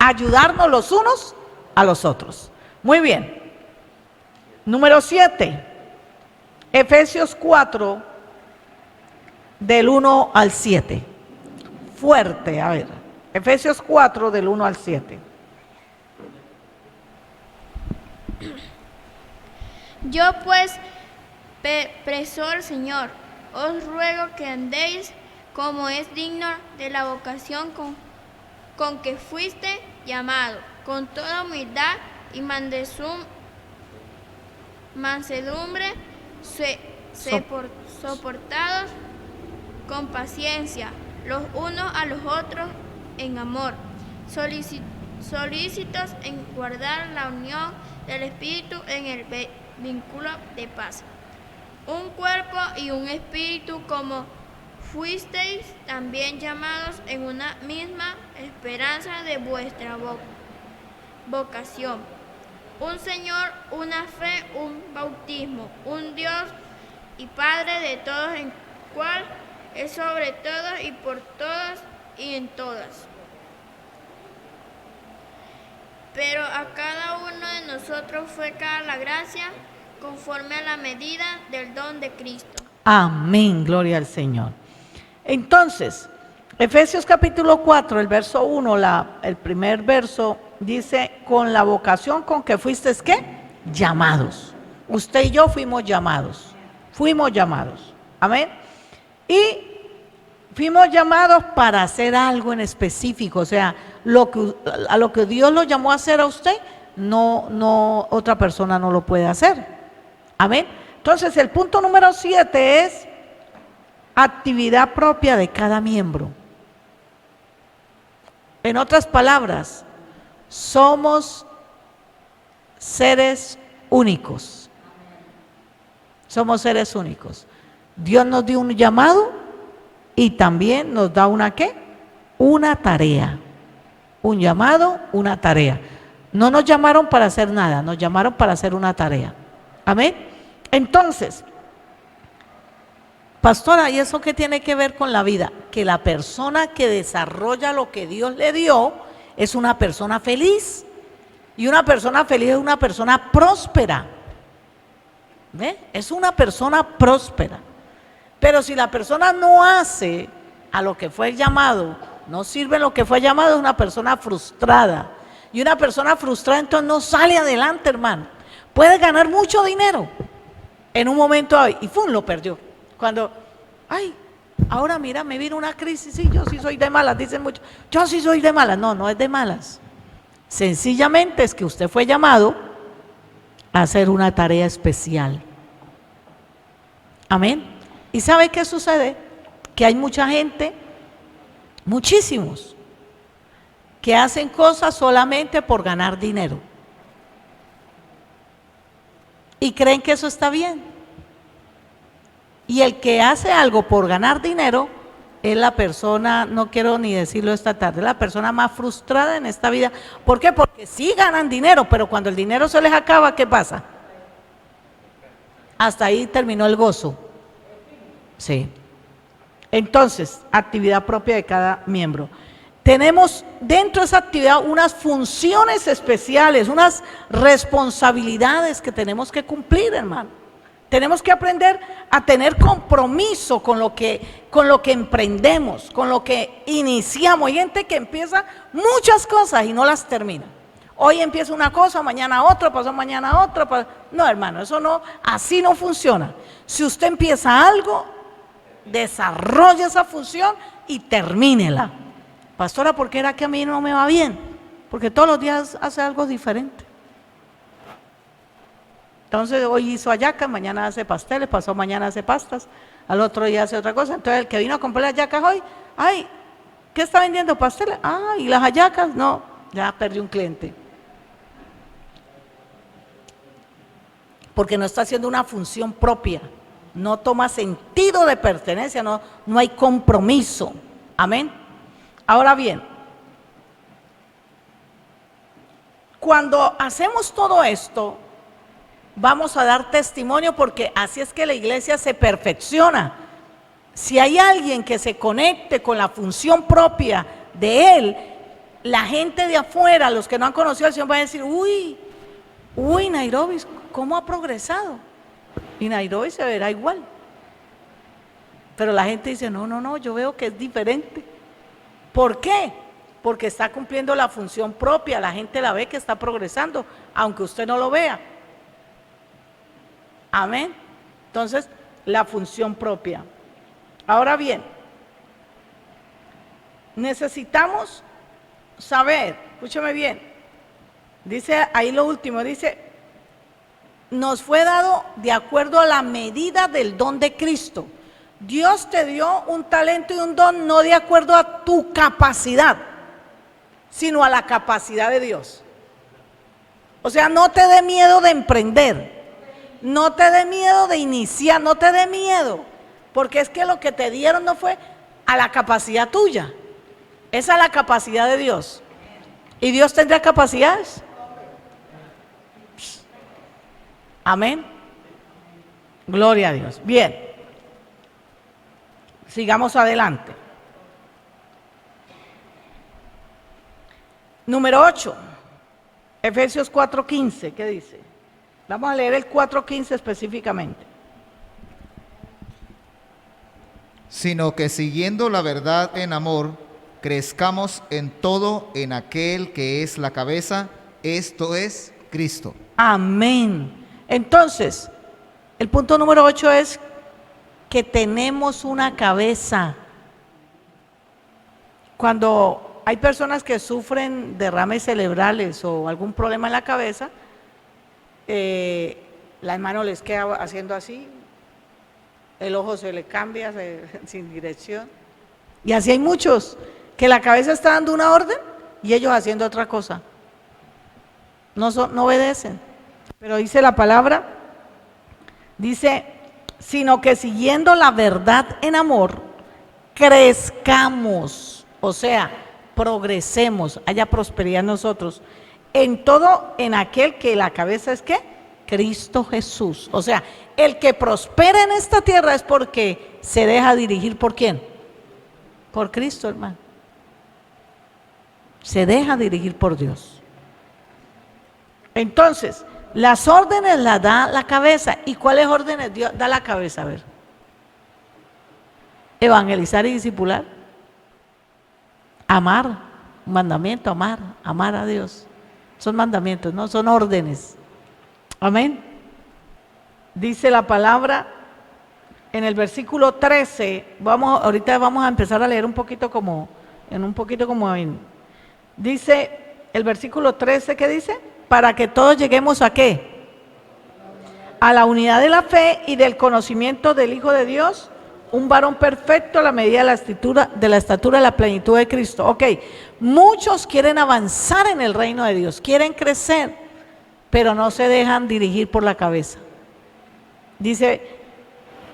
Ayudarnos los unos a los otros. Muy bien. Número 7. Efesios 4, del 1 al 7. Fuerte, a ver. Efesios 4, del 1 al 7. Yo pues, preso al Señor, os ruego que andéis como es digno de la vocación con que fuiste llamado, con toda humildad y mansedumbre, soportados con paciencia los unos a los otros en amor, solícitos en guardar la unión del Espíritu en el vínculo de paz. Un cuerpo y un espíritu, como fuisteis también llamados en una misma esperanza de vuestra vocación. Un Señor, una fe, un bautismo, un Dios y Padre de todos, en cual es sobre todos y por todas y en todas. Pero a cada uno de nosotros fue dada la gracia conforme a la medida del don de Cristo. Amén, gloria al Señor. Entonces, Efesios capítulo 4, el verso 1, el primer verso dice, con la vocación con que fuisteis, ¿qué? Llamados. Usted y yo fuimos llamados. Amén. Y fuimos llamados para hacer algo en específico, o sea, a lo que Dios lo llamó a hacer a usted, no otra persona no lo puede hacer. Amén. Entonces, el punto número 7 es actividad propia de cada miembro. En otras palabras, somos seres únicos. Somos seres únicos. Dios nos dio un llamado y también nos da una ¿qué? Una tarea. Un llamado, una tarea. No nos llamaron para hacer nada, nos llamaron para hacer una tarea. Amén. Entonces, pastora, ¿y eso qué tiene que ver con la vida? Que la persona que desarrolla lo que Dios le dio es una persona feliz. Y una persona feliz es una persona próspera. ¿Ve? Es una persona próspera. Pero si la persona no hace a lo que fue llamado, no sirve lo que fue llamado, es una persona frustrada. Y una persona frustrada entonces no sale adelante, hermano. Puede ganar mucho dinero en un momento y ¡fum! Lo perdió. Cuando, ahora mira, me vino una crisis, sí, yo sí soy de malas, dicen muchos, yo sí soy de malas. No es de malas. Sencillamente es que usted fue llamado a hacer una tarea especial. Amén. ¿Y sabe qué sucede? Que hay mucha gente, muchísimos, que hacen cosas solamente por ganar dinero. Y creen que eso está bien. Y el que hace algo por ganar dinero es la persona, no quiero ni decirlo esta tarde, la persona más frustrada en esta vida. ¿Por qué? Porque sí ganan dinero, pero cuando el dinero se les acaba, ¿qué pasa? Hasta ahí terminó el gozo. Sí. Entonces, actividad propia de cada miembro. Tenemos dentro de esa actividad unas funciones especiales, unas responsabilidades que tenemos que cumplir, hermano. Tenemos que aprender a tener compromiso con lo que emprendemos, con lo que iniciamos. Hay gente que empieza muchas cosas y no las termina. Hoy empieza una cosa, mañana otra, pasó mañana otra. No, hermano, eso no, así no funciona. Si usted empieza algo, desarrolle esa función y termínela. Pastora, ¿por qué era que a mí no me va bien? Porque todos los días hace algo diferente. Entonces hoy hizo hallacas, mañana hace pasteles, pasó mañana hace pastas, al otro día hace otra cosa. Entonces el que vino a comprar las hallacas hoy, ay, ¿qué está vendiendo? Pasteles. Ah, ¿y las hallacas? No, ya perdí un cliente. Porque no está haciendo una función propia, no toma sentido de pertenencia, no hay compromiso. Amén. Ahora bien, cuando hacemos todo esto, vamos a dar testimonio porque así es que la iglesia se perfecciona. Si hay alguien que se conecte con la función propia de él, la gente de afuera, los que no han conocido al Señor, van a decir, uy, Nairobi, ¿cómo ha progresado? Y Nairobi se verá igual. Pero la gente dice, no, yo veo que es diferente. ¿Por qué? Porque está cumpliendo la función propia, la gente la ve que está progresando, aunque usted no lo vea. Amén. Entonces, la función propia. Ahora bien, necesitamos saber, escúcheme bien, dice ahí lo último, dice, nos fue dado de acuerdo a la medida del don de Cristo. Dios te dio un talento y un don no de acuerdo a tu capacidad, sino a la capacidad de Dios. O sea, no te dé miedo de emprender. No te dé miedo de iniciar, no te dé miedo, porque es que lo que te dieron no fue a la capacidad tuya, es a la capacidad de Dios. ¿Y Dios tendrá capacidades? Amén. Gloria a Dios. Bien, sigamos adelante. Número 8, Efesios 4:15, ¿qué dice? Vamos a leer el 4:15 específicamente. Sino que siguiendo la verdad en amor, crezcamos en todo en aquel que es la cabeza, esto es Cristo. Amén. Entonces, el punto número 8 es que tenemos una cabeza. Cuando hay personas que sufren derrames cerebrales o algún problema en la cabeza, la mano les queda haciendo así, el ojo se le cambia sin dirección, y así hay muchos que la cabeza está dando una orden y ellos haciendo otra cosa, no obedecen. Pero dice la palabra, dice, sino que siguiendo la verdad en amor, crezcamos, o sea, progresemos, haya prosperidad en nosotros, en todo, en aquel que la cabeza es ¿qué? Cristo Jesús. O sea, el que prospera en esta tierra es porque se deja dirigir ¿por quién? Por Cristo, hermano. Se deja dirigir por Dios. Entonces, las órdenes las da la cabeza. ¿Y cuáles órdenes Dios da la cabeza? A ver. Evangelizar y discipular. Amar, un mandamiento, amar a Dios. Son mandamientos, no son órdenes. Amén. Dice la palabra en el versículo 13, ahorita vamos a empezar a leer un poquito dice el versículo 13, ¿qué dice? Para que todos lleguemos ¿a qué? A la unidad de la fe y del conocimiento del Hijo de Dios, Un varón perfecto a la medida de la estatura de la plenitud de Cristo. Ok, muchos quieren avanzar en el reino de Dios, quieren crecer, pero no se dejan dirigir por la cabeza. Dice,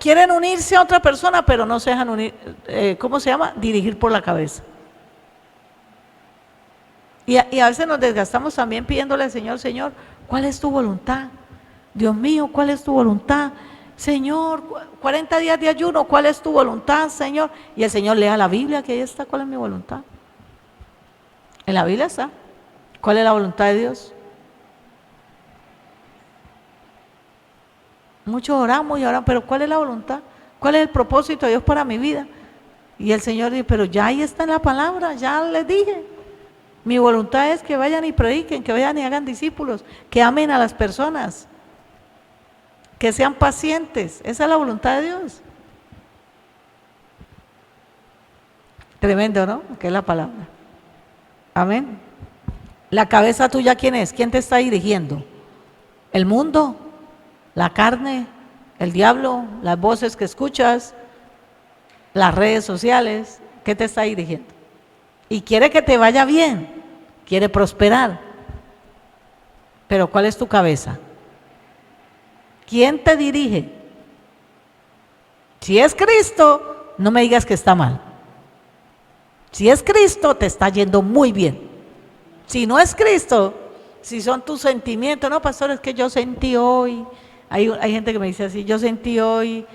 quieren unirse a otra persona, pero no se dejan unir, dirigir por la cabeza. Y a veces nos desgastamos también pidiéndole al Señor, Señor, ¿cuál es tu voluntad? Dios mío, ¿cuál es tu voluntad? Señor, 40 días de ayuno, ¿cuál es tu voluntad, Señor? Y el Señor lea la Biblia, que ahí está, ¿cuál es mi voluntad? En la Biblia está. ¿Cuál es la voluntad de Dios? Muchos oramos y oramos, pero ¿cuál es la voluntad? ¿Cuál es el propósito de Dios para mi vida? Y el Señor dice, pero ya ahí está en la palabra, ya les dije. Mi voluntad es que vayan y prediquen, que vayan y hagan discípulos, que amen a las personas, que sean pacientes. Esa es la voluntad de Dios. Tremendo, ¿no? Que es la palabra. Amén. La cabeza tuya, ¿quién es? ¿Quién te está dirigiendo? ¿El mundo? ¿La carne? ¿El diablo? ¿Las voces que escuchas? ¿Las redes sociales? ¿Qué te está dirigiendo? Y quiere que te vaya bien, quiere prosperar. Pero ¿cuál es tu cabeza? ¿Quién te dirige? Si es Cristo, no me digas que está mal. Si es Cristo, te está yendo muy bien. Si no es Cristo, si son tus sentimientos, no, pastor, es que yo sentí hoy, hay gente que me dice así, yo sentí hoy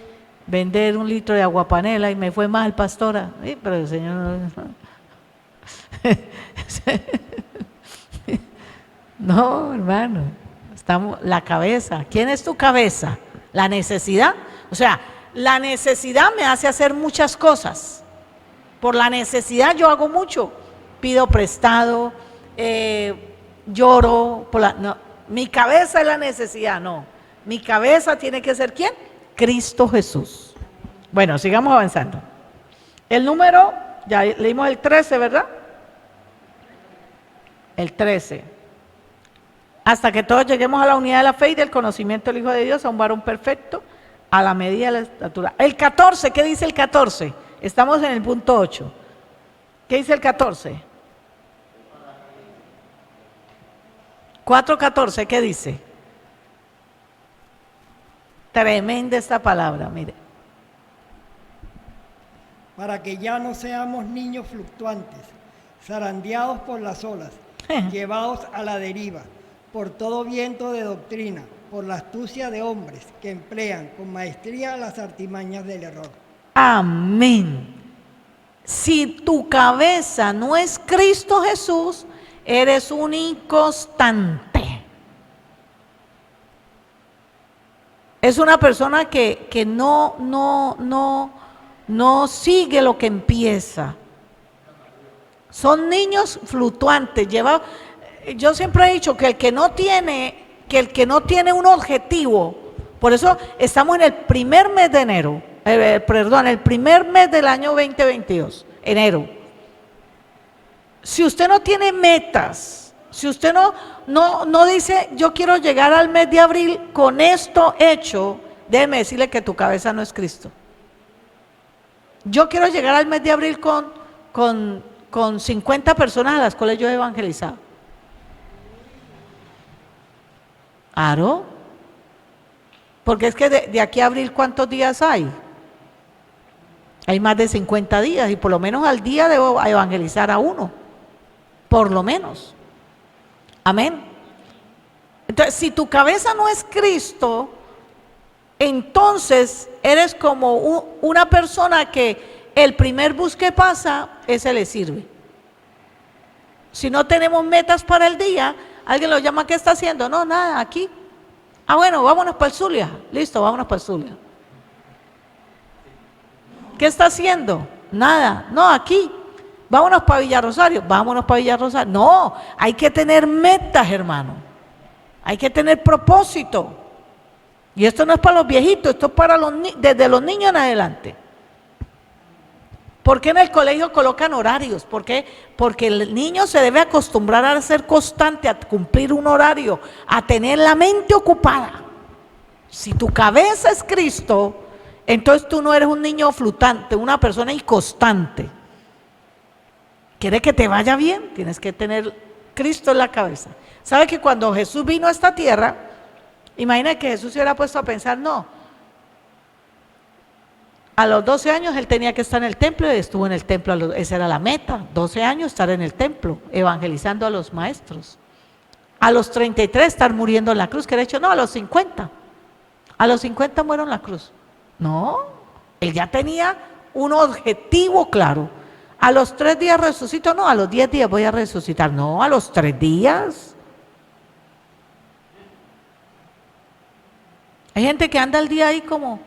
vender 1 litro de aguapanela y me fue mal, pastora. Sí, pero el Señor no. No, hermano, estamos la cabeza. ¿Quién es tu cabeza? La necesidad. O sea, la necesidad me hace hacer muchas cosas. Por la necesidad yo hago mucho. Pido prestado, lloro. No, mi cabeza es la necesidad, no. Mi cabeza tiene que ser ¿quién? Cristo Jesús. Bueno, sigamos avanzando. El número, ya leímos el 13, ¿verdad? El 13. Hasta que todos lleguemos a la unidad de la fe y del conocimiento del Hijo de Dios, a un varón perfecto, a la medida de la estatura. El 14, ¿qué dice el 14? Estamos en el punto 8. ¿Qué dice el 14? 4:14, ¿qué dice? Tremenda esta palabra, mire. Para que ya no seamos niños fluctuantes, zarandeados por las olas, llevados a la deriva, por todo viento de doctrina, por la astucia de hombres que emplean con maestría las artimañas del error. Amén. Si tu cabeza no es Cristo Jesús, eres un inconstante. Es una persona que no sigue lo que empieza. Son niños fluctuantes. Yo siempre he dicho que el que no tiene un objetivo, por eso estamos en el primer mes de enero, el primer mes del año 2022, enero. Si usted no tiene metas, si usted no dice, yo quiero llegar al mes de abril con esto hecho, déjeme decirle que tu cabeza no es Cristo. Yo quiero llegar al mes de abril con 50 personas a las cuales yo he evangelizado. Claro, porque es que de aquí a abril, ¿cuántos días hay? Hay más de 50 días y por lo menos al día debo evangelizar a uno, por lo menos. Amén. Entonces, si tu cabeza no es Cristo, entonces eres como una persona que el primer bus que pasa, ese le sirve. Si no tenemos metas para el día, alguien lo llama, ¿qué está haciendo? No, nada, aquí. Ah, bueno, vámonos para el Zulia. Listo, vámonos para el Zulia. ¿Qué está haciendo? Nada, no, aquí. Vámonos para Villarrosario. Vámonos para Villarrosario. No, hay que tener metas, hermano. Hay que tener propósito. Y esto no es para los viejitos, esto es para desde los niños en adelante. ¿Por qué en el colegio colocan horarios? ¿Por qué? Porque el niño se debe acostumbrar a ser constante, a cumplir un horario, a tener la mente ocupada. Si tu cabeza es Cristo, Entonces tú no eres un niño flotante, una persona inconstante. ¿Quieres que te vaya bien? Tienes que tener Cristo en la cabeza. ¿Sabe que cuando Jesús vino a esta tierra, imagina que Jesús se hubiera puesto a pensar, no, a los 12 años él tenía que estar en el templo y estuvo en el templo, esa era la meta, 12 años estar en el templo, evangelizando a los maestros. A los 33 estar muriendo en la cruz, que de hecho no, a los 50 muero en la cruz. No, él ya tenía un objetivo claro. A los 3 días resucito, no, a los 10 días voy a resucitar, no, a los 3 días. Hay gente que anda el día ahí como,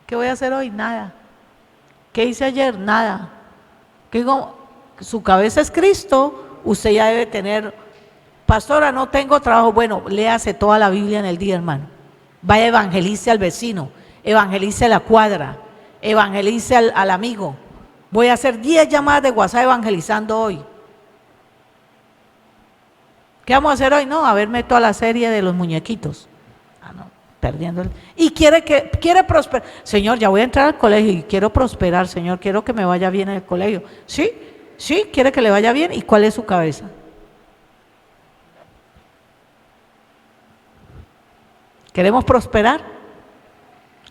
¿qué voy a hacer hoy? Nada. ¿Qué hice ayer? Nada. Que digo, su cabeza es Cristo, usted ya debe tener, pastora, no tengo trabajo, bueno, léase toda la Biblia en el día, hermano. Vaya, evangelice al vecino, evangelice a la cuadra, evangelice al amigo. Voy a hacer 10 llamadas de WhatsApp evangelizando hoy. ¿Qué vamos a hacer hoy? No, a verme toda la serie de los muñequitos. Ah, no, perdiendo. Y quiere prosperar. Señor, ya voy a entrar al colegio y quiero prosperar, Señor, quiero que me vaya bien en el colegio. Sí, quiere que le vaya bien. ¿Y cuál es su cabeza? ¿Queremos prosperar?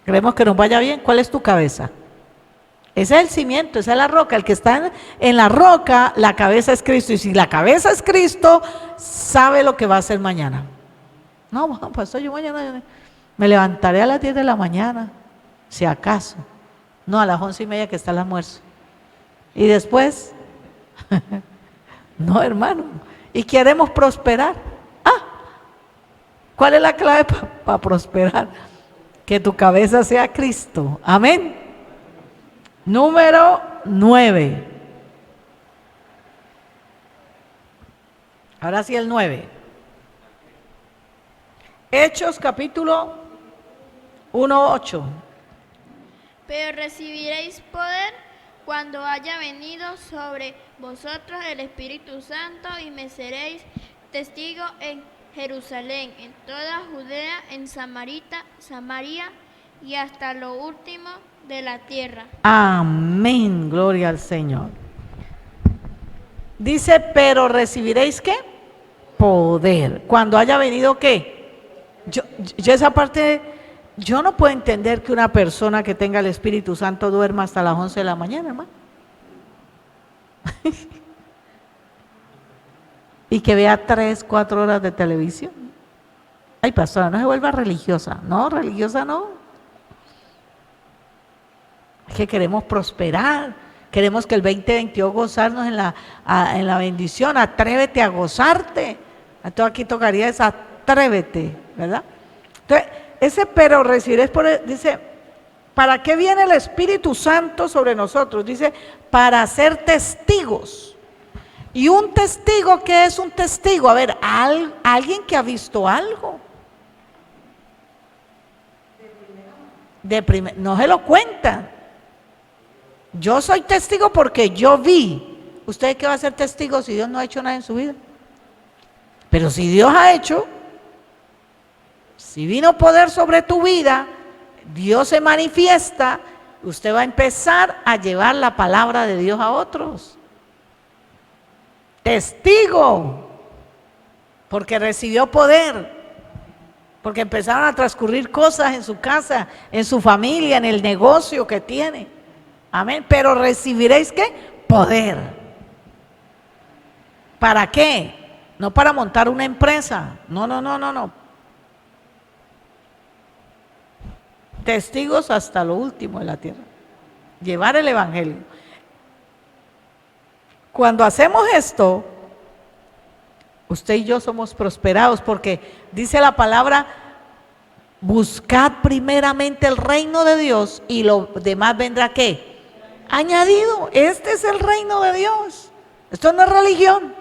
¿Queremos que nos vaya bien? ¿Cuál es tu cabeza? Ese es el cimiento, esa es la roca. El que está en la roca, la cabeza es Cristo. Y si la cabeza es Cristo, sabe lo que va a hacer mañana. No, pastor, yo mañana me levantaré a las 10 de la mañana, si acaso. No, a las 11:30 que está el almuerzo. Y después, no, hermano. Y queremos prosperar. ¿Cuál es la clave para prosperar? Que tu cabeza sea Cristo. Amén. Número 9. Ahora sí el 9. Hechos capítulo 1:8. Pero recibiréis poder cuando haya venido sobre vosotros el Espíritu Santo y me seréis testigo en Jerusalén, en toda Judea, en Samaria y hasta lo último de la tierra. Amén, gloria al Señor. Dice, pero recibiréis ¿qué? Poder. Cuando haya venido ¿qué? Yo esa parte, yo no puedo entender que una persona que tenga el Espíritu Santo duerma hasta las 11 de la mañana, hermano. Y que vea 3, 4 horas de televisión. Ay, pastora, no se vuelva religiosa. No, religiosa no. Es que queremos prosperar, queremos que el 2022 gozarnos en la bendición. Atrévete a gozarte. A todo aquí tocaría es atrévete, ¿verdad? Entonces, ese pero recibiréis por, dice, ¿para qué viene el Espíritu Santo sobre nosotros? Dice, para ser testigos. ¿Y un testigo qué es un testigo? A ver, alguien que ha visto algo. No se lo cuentan. Yo soy testigo porque yo vi. ¿Usted qué va a ser testigo si Dios no ha hecho nada en su vida? Pero si Dios ha hecho, si vino poder sobre tu vida, Dios se manifiesta, usted va a empezar a llevar la palabra de Dios a otros. Testigo, porque recibió poder, porque empezaron a transcurrir cosas en su casa, en su familia, en el negocio que tiene. Amén. Pero recibiréis ¿qué? Poder. ¿Para qué? No para montar una empresa. No. Testigos hasta lo último de la tierra. Llevar el evangelio. Cuando hacemos esto, usted y yo somos prosperados porque dice la palabra, buscad primeramente el reino de Dios y lo demás vendrá ¿qué? Añadido. Este es el reino de Dios. Esto no es religión.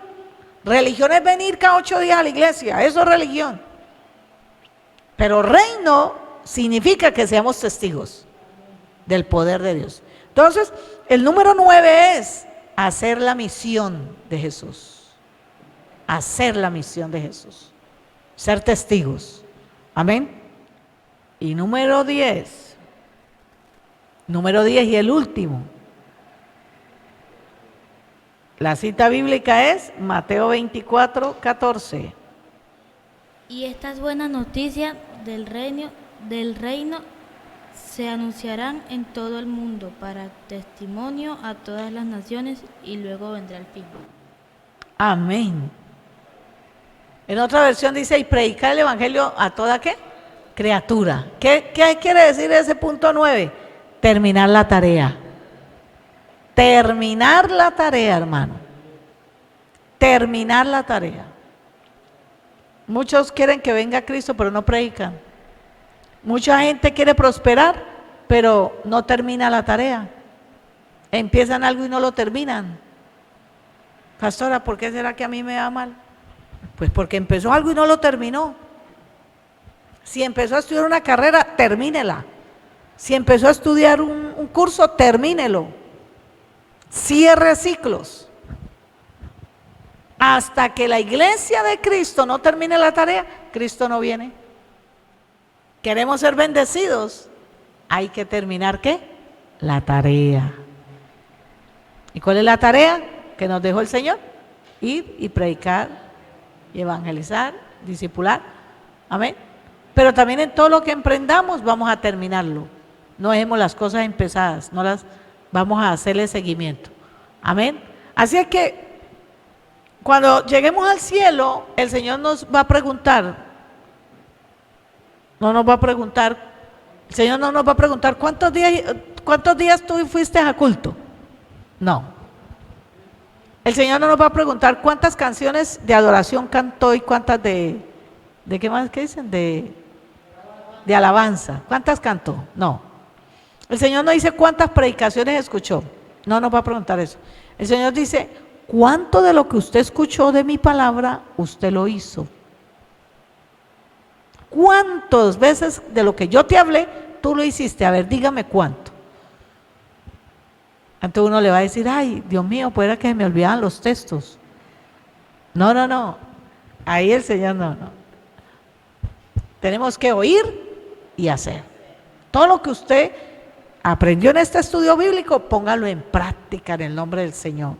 Religión es venir cada 8 días a la iglesia, eso es religión. Pero reino significa que seamos testigos del poder de Dios. Entonces, el número 9 es hacer la misión de Jesús. Hacer la misión de Jesús. Ser testigos. Amén. Y número 10. Número 10 y el último. La cita bíblica es Mateo 24, 14. Y estas buenas noticias del reino se anunciarán en todo el mundo para testimonio a todas las naciones y luego vendrá el fin. Amén. En otra versión dice, y predicar el evangelio a toda ¿qué? Criatura. ¿Qué quiere decir ese punto 9? Terminar la tarea. Terminar la tarea, hermano. Terminar la tarea. Muchos quieren que venga Cristo, pero no predican. Mucha gente quiere prosperar, pero no termina la tarea. Empiezan algo y no lo terminan. Pastora, ¿por qué será que a mí me va mal? Pues porque empezó algo y no lo terminó. Si empezó a estudiar una carrera, termínela. Si empezó a estudiar un curso, termínelo. Cierre ciclos. Hasta que la iglesia de Cristo no termine la tarea, Cristo no viene. Queremos ser bendecidos, hay que terminar ¿qué? La tarea. ¿Y cuál es la tarea que nos dejó el Señor? Ir y predicar, y evangelizar, discipular. Amén. Pero también en todo lo que emprendamos vamos a terminarlo. No dejemos las cosas empezadas, no las vamos a hacerle seguimiento. Amén. Así es que cuando lleguemos al cielo, el Señor nos va a preguntar, el Señor no nos va a preguntar ¿cuántos días tú fuiste a culto? No. El Señor no nos va a preguntar cuántas canciones de adoración cantó y cuántas ¿de qué más que dicen? De alabanza. ¿Cuántas cantó? No. El Señor no dice cuántas predicaciones escuchó. No nos va a preguntar eso. El Señor dice, ¿cuánto de lo que usted escuchó de mi palabra, usted lo hizo? ¿Cuántas veces de lo que yo te hablé, tú lo hiciste? A ver, dígame cuánto. Entonces uno le va a decir, ay, Dios mío, pues era que me olvidaban los textos. No. Ahí el Señor no. Tenemos que oír y hacer. Todo lo que usted aprendió en este estudio bíblico, póngalo en práctica en el nombre del Señor.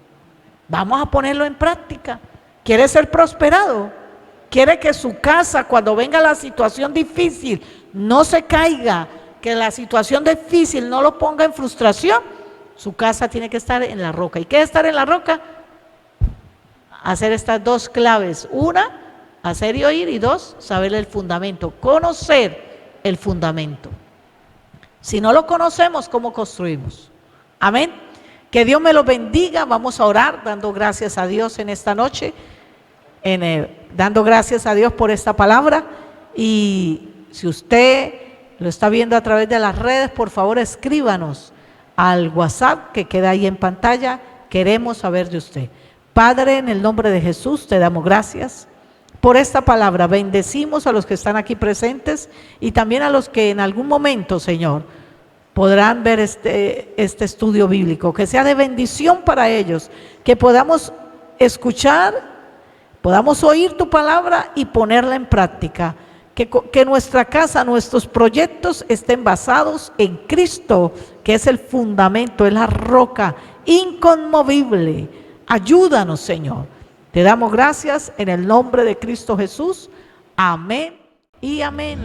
Vamos a ponerlo en práctica. ¿Quiere ser prosperado? ¿Quiere que su casa, cuando venga la situación difícil, no se caiga? Que la situación difícil no lo ponga en frustración. Su casa tiene que estar en la roca. ¿Y qué es estar en la roca? Hacer estas dos claves. Una, hacer y oír. Y dos, saber el fundamento. Conocer el fundamento. Si no lo conocemos, ¿cómo construimos? Amén. Que Dios me lo bendiga. Vamos a orar dando gracias a Dios en esta noche. Dando gracias a Dios por esta palabra. Y si usted lo está viendo a través de las redes, por favor escríbanos al WhatsApp que queda ahí en pantalla. Queremos saber de usted. Padre, en el nombre de Jesús te damos gracias por esta palabra. Bendecimos a los que están aquí presentes y también a los que en algún momento, Señor, podrán ver este estudio bíblico, que sea de bendición para ellos, que podamos escuchar, podamos oír tu palabra y ponerla en práctica, que nuestra casa, nuestros proyectos estén basados en Cristo, que es el fundamento, es la roca inconmovible. Ayúdanos, Señor. Te damos gracias en el nombre de Cristo Jesús. Amén y amén.